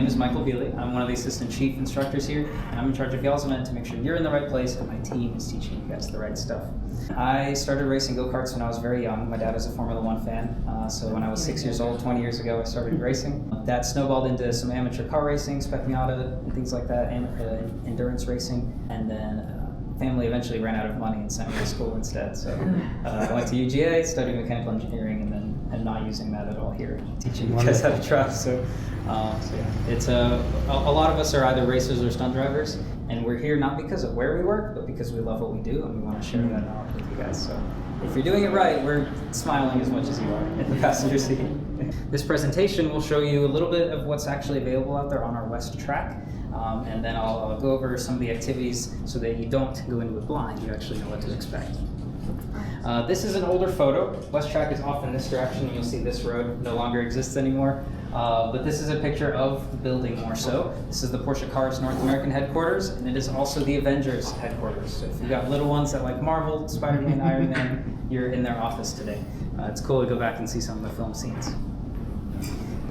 name is Michael Bilyy. I'm one of the assistant chief instructors here, and I'm in charge of y'all's event to make sure you're in the right place and my team is teaching you guys the right stuff. I started racing go-karts when I was very young. My dad was a Formula One fan, so when I was 6 years old, 20 years ago, I started racing. That snowballed into some amateur car racing, spec Miata, and things like that, and endurance racing, and then family eventually ran out of money and sent me to school instead. So I went to UGA, studied mechanical engineering, and then not using that at all here, teaching you guys how to drive. So yeah, it's a lot of us are either racers or stunt drivers, and we're here not because of where we work, but because we love what we do, and we want to share that knowledge with you guys. So if you're doing it right, we're smiling as much as you are in the passenger seat. This presentation will show you a little bit of what's actually available out there on our West track. And then I'll go over some of the activities so that you don't go into it blind, you actually know what to expect. This is an older photo. West Track is off in this direction, and you'll see this road no longer exists anymore. But this is a picture of the building more so. This is the Porsche Cars North American headquarters, and it is also the Avengers headquarters. So if you've got little ones that like Marvel, Spider-Man, Iron Man, you're in their office today. It's cool to go back and see some of the film scenes.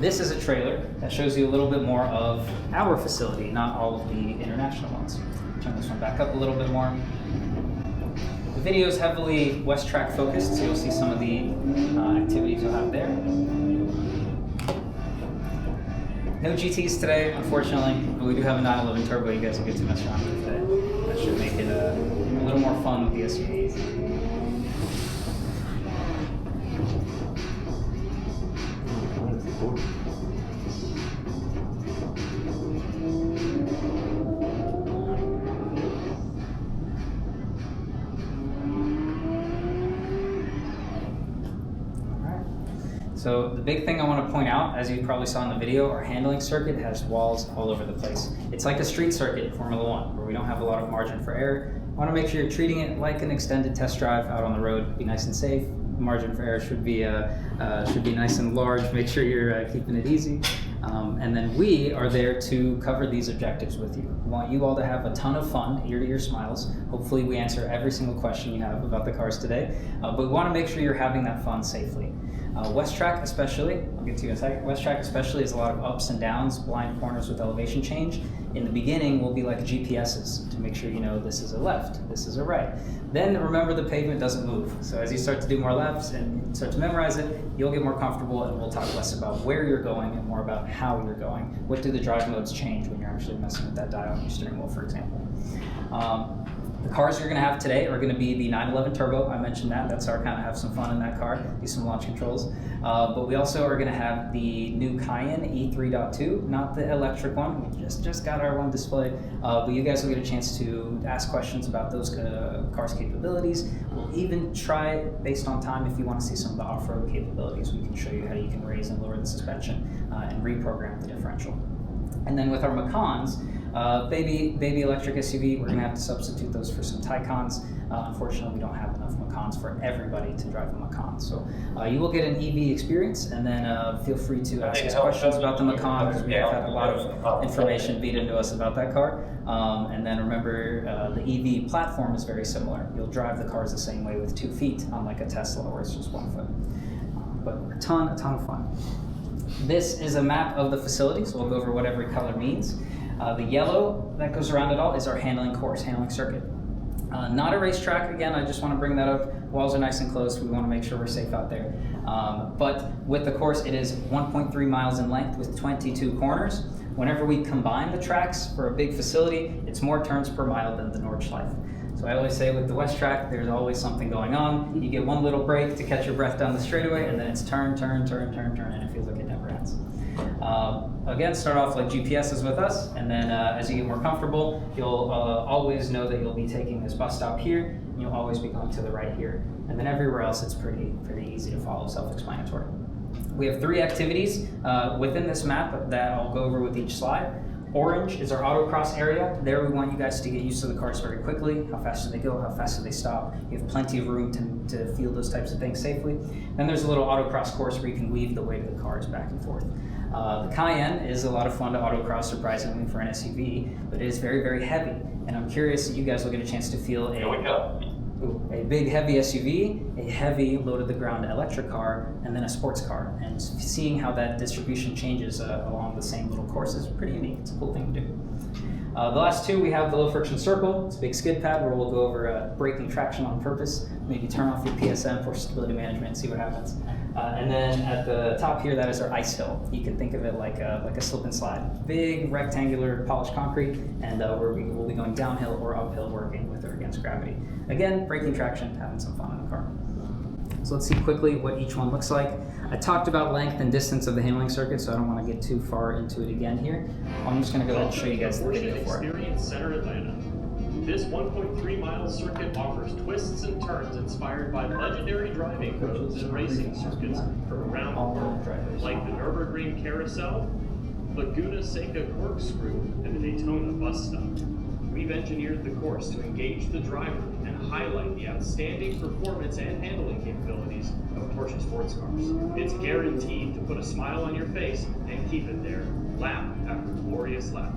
This is a trailer that shows you a little bit more of our facility, not all of the international ones. Turn this one back up a little bit more. The video is heavily West Track focused, so you'll see some of the activities you'll have there. No GTs today, unfortunately, but we do have a 911 Turbo you guys will get to mess around with today. That should make it a little more fun with the SUVs. So the big thing I want to point out, as you probably saw in the video, our handling circuit has walls all over the place. It's like a street circuit in Formula One, where we don't have a lot of margin for error. I want to make sure you're treating it like an extended test drive out on the road. Be nice and safe. Margin for error should be nice and large. Make sure you're keeping it easy. And then we are there to cover these objectives with you. We want you all to have a ton of fun, ear-to-ear smiles. Hopefully we answer every single question you have about the cars today. But we want to make sure you're having that fun safely. West Track especially, I'll get to you in a second, West Track especially is a lot of ups and downs, blind corners with elevation change. In the beginning will be like GPSs to make sure you know this is a left, this is a right. Then remember the pavement doesn't move. So as you start to do more laps and start to memorize it, you'll get more comfortable, and we'll talk less about where you're going and more about how you're going. What do the drive modes change when you're actually messing with that dial on your steering wheel, for example. The cars you're going to have today are going to be the 911 Turbo. I mentioned that. That's our kind of have some fun in that car, do some launch controls. But we also are going to have the new Cayenne E3.2, not the electric one. We just got our one displayed. But you guys will get a chance to ask questions about those cars' capabilities. We'll even try, based on time, if you want to see some of the off-road capabilities, we can show you how you can raise and lower the suspension and reprogram the differential. And then with our Macans, baby electric SUV, we're going to have to substitute those for some Taycans. Unfortunately, we don't have enough Macans for everybody to drive a Macan. So you will get an EV experience, and then feel free to ask us questions about the Macan, because we have had a lot of information feed into us about that car. And then remember, the EV platform is very similar. You'll drive the cars the same way with 2 feet, unlike a Tesla where it's just 1 foot. But a ton of fun. This is a map of the facility, so we'll go over what every color means. The yellow that goes around it all is our handling course, handling circuit. Not a racetrack, again, I just want to bring that up. Walls are nice and close, we want to make sure we're safe out there. But with the course, it is 1.3 miles in length with 22 corners. Whenever we combine the tracks for a big facility, it's more turns per mile than the Nordschleife. So I always say with the West Track, there's always something going on. You get one little break to catch your breath down the straightaway, and then it's turn, and it feels like it never ends. Again, start off like GPS is with us, and then as you get more comfortable, you'll always know that you'll be taking this bus stop here, and you'll always be going to the right here. And then everywhere else, it's pretty easy to follow, self-explanatory. We have 3 activities within this map that I'll go over with each slide. Orange is our autocross area. There we want you guys to get used to the cars very quickly. How fast do they go? How fast do they stop? You have plenty of room to feel those types of things safely. Then there's a little autocross course where you can weave the weight of the cars back and forth. The Cayenne is a lot of fun to autocross, surprisingly, for an SUV, but it is very heavy. And I'm curious that you guys will get a chance to feel a... Here we go. a big heavy SUV, a heavy low-to-the-ground electric car, and then a sports car. And seeing how that distribution changes along the same little course is pretty unique. It's a cool thing to do. The last two, we have the low-friction circle. It's a big skid pad where we'll go over braking traction on purpose, maybe turn off your PSM for stability management and see what happens. And then at the top here, that is our ice hill. You can think of it like a slip and slide. Big rectangular polished concrete, and where we will be going downhill or uphill working with or against gravity. Again, braking traction, having some fun in the car. So let's see quickly what each one looks like. I talked about length and distance of the handling circuit, so I don't want to get too far into it again here. I'm just going to go ahead and show you guys the video for it. Experience Center Atlanta. This 1.3-mile circuit offers twists and turns inspired by legendary driving roads and racing circuits from around the world, like the Nürburgring Carousel, Laguna Seca Corkscrew, and the Daytona Bus Stop. We've engineered the course to engage the driver and highlight the outstanding performance and handling capabilities of Porsche sports cars. It's guaranteed to put a smile on your face and keep it there, lap after glorious lap.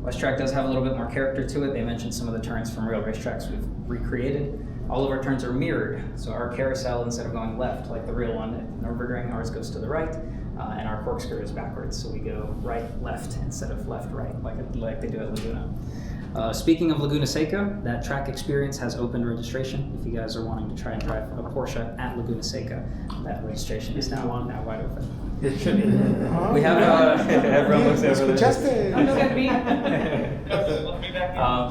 West Track does have a little bit more character to it. They mentioned some of the turns from real racetracks we've recreated. All of our turns are mirrored, so our carousel, instead of going left like the real one at Nürburgring, ours goes to the right, and our corkscrew is backwards, so we go right, left instead of left, right, like they do at Laguna. Speaking of Laguna Seca, that track experience has opened registration. If you guys are wanting to try and drive a Porsche at Laguna Seca, that registration is now wide open. It should be. We have Everyone looks over there.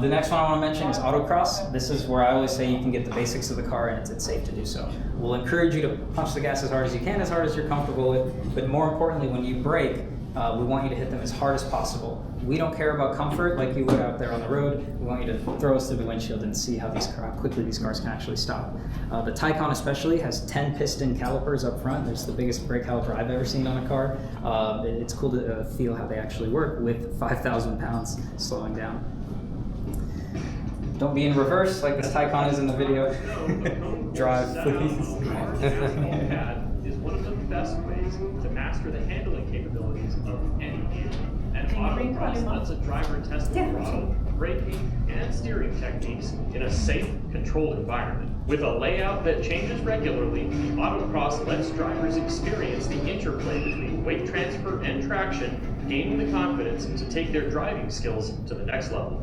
The next one I want to mention is Autocross. This is where I always say you can get the basics of the car and it's safe to do so. We'll encourage you to punch the gas as hard as you can, as hard as you're comfortable with, but more importantly, when you brake, we want you to hit them as hard as possible. We don't care about comfort like you would out there on the road. We want you to throw us through the windshield and see how quickly these cars can actually stop. The Taycan especially has 10 piston calipers up front. It's the biggest brake caliper I've ever seen on a car. It's cool to feel how they actually work with 5,000 pounds slowing down. Don't be in reverse like this Taycan is in the video. Drive, please. Is one of the best ways to master the handling capabilities of any vehicle. And Autocross lets a driver test the throttle, braking, and steering techniques in a safe, controlled environment. With a layout that changes regularly, Autocross lets drivers experience the interplay between weight transfer and traction, gaining the confidence to take their driving skills to the next level.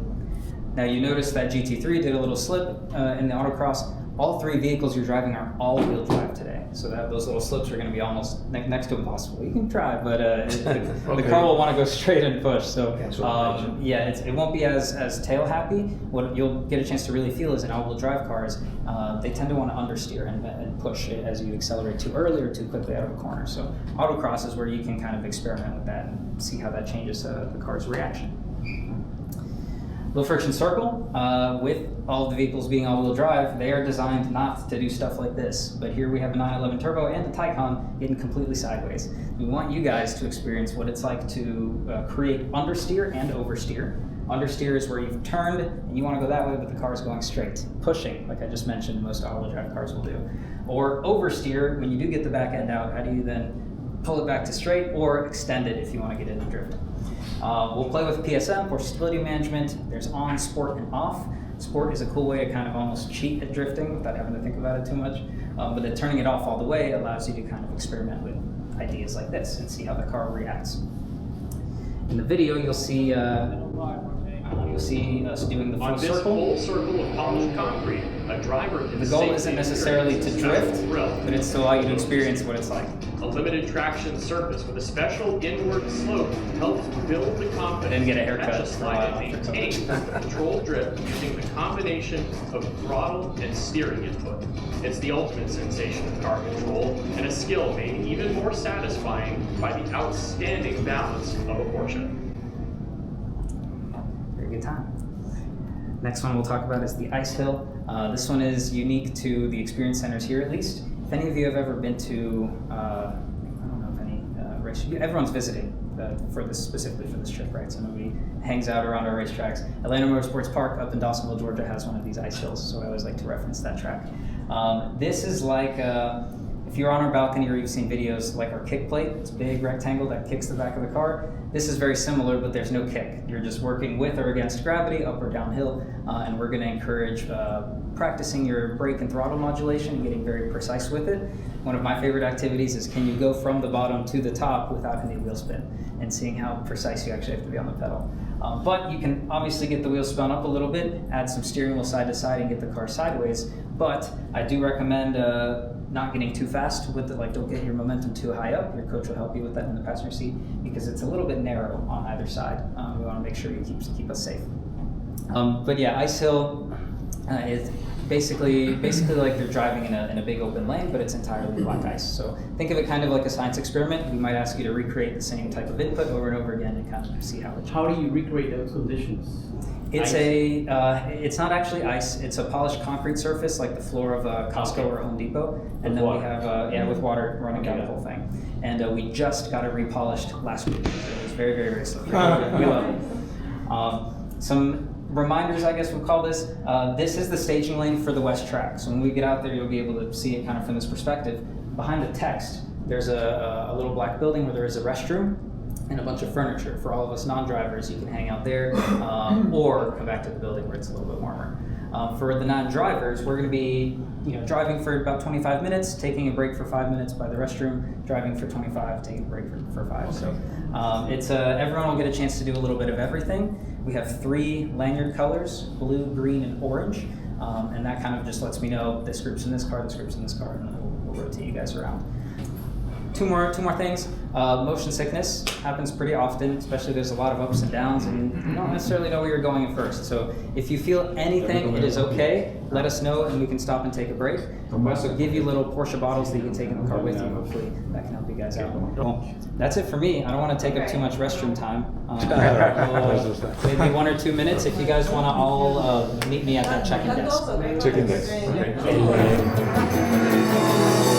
Now you notice that GT3 did a little slip in the Autocross. All three vehicles you're driving are all-wheel drive today, so that those little slips are going to be almost next to impossible. You can try, but the car will want to go straight and push. So it won't be as tail happy. What you'll get a chance to really feel is in all-wheel drive cars, they tend to want to understeer and push it as you accelerate too early or too quickly out of a corner. So Autocross is where you can kind of experiment with that and see how that changes the car's reaction. Low friction circle, with all the vehicles being all-wheel drive, they are designed not to do stuff like this. But here we have a 911 Turbo and the Taycan getting completely sideways. We want you guys to experience what it's like to create understeer and oversteer. Understeer is where you've turned and you want to go that way, but the car is going straight. Pushing, like I just mentioned, most all-wheel drive cars will do. Or oversteer, when you do get the back end out, how do you then pull it back to straight or extend it if you want to get into drift? We'll play with PSM for stability management. There's on, sport, and off. Sport is a cool way to kind of almost cheat at drifting without having to think about it too much. But then turning it off all the way allows you to kind of experiment with ideas like this and see how the car reacts. In the video, you'll see us doing the full circle. On this full circle of polished concrete, a driver can The goal isn't necessarily to drift, but it's to allow you to experience what it's like. A limited traction surface with a special inward slope helps build the confidence. Didn't get a haircut to slide and maintain controlled drift using the combination of throttle and steering input. It's the ultimate sensation of car control and a skill made even more satisfying by the outstanding balance of a Porsche. Very good time. Next one we'll talk about is the Ice Hill. This one is unique to the experience centers here, at least. If any of you have ever been to, I don't know if any race, everyone's visiting specifically for this trip, right? So nobody hangs out around our racetracks. Atlanta Motorsports Park up in Dawsonville, Georgia has one of these ice hills, so I always like to reference that track. This is like, if you're on our balcony or you've seen videos like our kick plate, it's a big rectangle that kicks the back of the car. This is very similar, but there's no kick. You're just working with or against gravity, up or downhill. and we're going to encourage practicing your brake and throttle modulation and getting very precise with it. One of my favorite activities is can you go from the bottom to the top without any wheel spin, and seeing how precise you actually have to be on the pedal. But you can obviously get the wheels spun up a little bit, add some steering wheel side to side and get the car sideways, but I do recommend not getting too fast with it, like don't get your momentum too high up. Your coach will help you with that in the passenger seat because it's a little bit narrow on either side. We want to make sure you keep us safe. But yeah, ice hill is basically like they're driving in a big open lane, but it's entirely black ice. So think of it kind of like a science experiment. We might ask you to recreate the same type of input over and over again and kind of see how it changes. How do you recreate those conditions? It's it's not actually ice. It's a polished concrete surface like the floor of Costco or Home Depot, and then we have with water running down the whole thing. And we just got it repolished last week. It was very, very, very slippery. We love it. Some reminders, I guess we'll call this. This is the staging lane for the west track. So when we get out there, you'll be able to see it kind of from this perspective. Behind the text, there's a little black building where there is a restroom and a bunch of furniture. For all of us non-drivers, you can hang out there or come back to the building where it's a little bit warmer. For the non-drivers, we're going to be driving for about 25 minutes, taking a break for 5 minutes by the restroom, driving for 25, taking a break for 5. So it's everyone will get a chance to do a little bit of everything. We have 3 lanyard colors, blue, green, and orange, and that kind of just lets me know this group's in this car, this group's in this car, and then we'll rotate you guys around. Two more things. Motion sickness happens pretty often, especially there's a lot of ups and downs and you don't necessarily know where you're going at first. So if you feel anything, it is okay. Let us know and we can stop and take a break. We'll also give you little Porsche bottles that you can take in the car with you. Hopefully that can help you guys out. Well, that's it for me. I don't want to take up too much restroom time. Maybe 1 or 2 minutes if you guys want to all meet me at that check-in desk. Check-in desk. Okay.